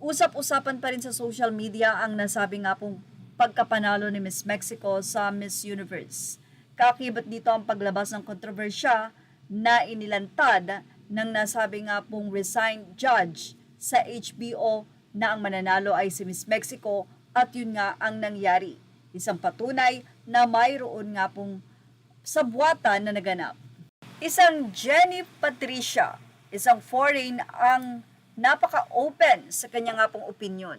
Usap-usapan pa rin sa social media ang nasabi nga pong pagkapanalo ni Miss Mexico sa Miss Universe. Kakibat dito ang paglabas ng kontrobersya na inilantad ng nasabi nga pong resigned judge sa HBO na ang mananalo ay si Miss Mexico at yun nga ang nangyari. Isang patunay na mayroon nga pong sabwatan na naganap. Isang Jenny Patricia, isang foreign ang napaka-open sa kanya nga pong opinion.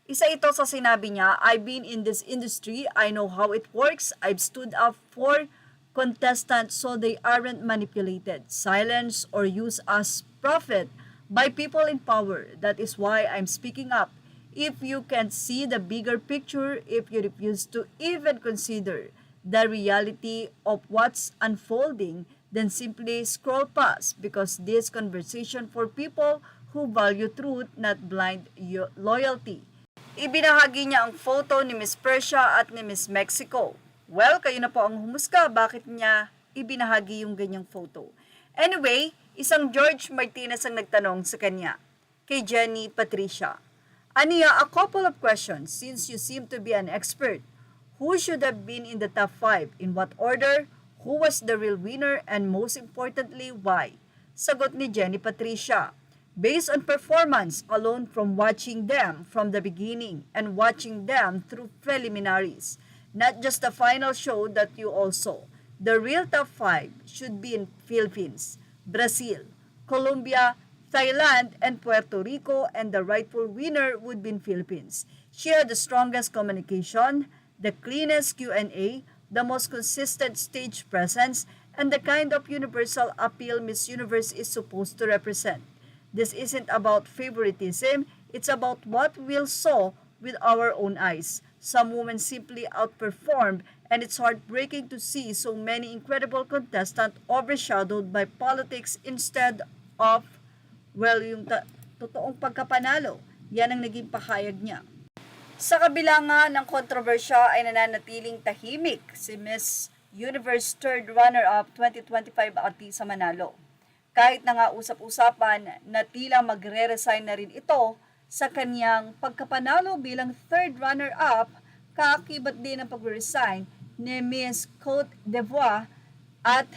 Isa ito sa sinabi niya, I've been in this industry, I know how it works, I've stood up for contestants so they aren't manipulated, silenced, or used as profit by people in power. That is why I'm speaking up. If you can't see the bigger picture, if you refuse to even consider the reality of what's unfolding, then simply scroll past because this conversation for people who value truth, not blind loyalty. Ibinahagi niya ang photo ni Miss Persia at ni Miss Mexico. Well, kayo na po ang humusga bakit niya ibinahagi yung ganyang photo. Anyway, isang George Martinez ang nagtanong sa kanya, kay Jenny Patricia. Aniya, a couple of questions since you seem to be an expert. Who should have been in the top 5? In what order? Who was the real winner? And most importantly, why? Sagot ni Jenny Patricia. Based on performance alone from watching them from the beginning and watching them through preliminaries, not just the final show that you all saw. The real top 5 should be in Philippines, Brazil, Colombia, Thailand, and Puerto Rico, and the rightful winner would be in Philippines. She had the strongest communication, the cleanest Q&A, the most consistent stage presence, and the kind of universal appeal Miss Universe is supposed to represent. This isn't about favoritism, it's about what we'll saw with our own eyes. Some women simply outperformed, and it's heartbreaking to see so many incredible contestants overshadowed by politics instead of, well, yung totoong pagkapanalo. Yan ang naging pahayag niya. Sa kabila nga ng kontrobersya ay nananatiling tahimik si Miss Universe third runner-up 2025 Atisa Manalo. Kahit na nga usap-usapan na tila magre-resign na rin ito sa kanyang pagkapanalo bilang third runner-up, kaakibat din ang pag-resign ni Miss Côte d'Ivoire at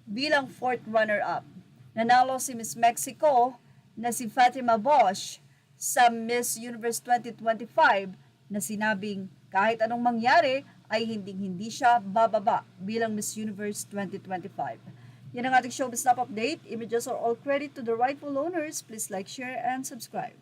bilang fourth runner-up. Nanalo si Miss Mexico na si Fatima Bosch sa Miss Universe 2025 na sinabing kahit anong mangyari ay hindi siya bababa bilang Miss Universe 2025. Yan ang ating showbiz stop update. Images are all credit to the rightful owners. Please like, share, and subscribe.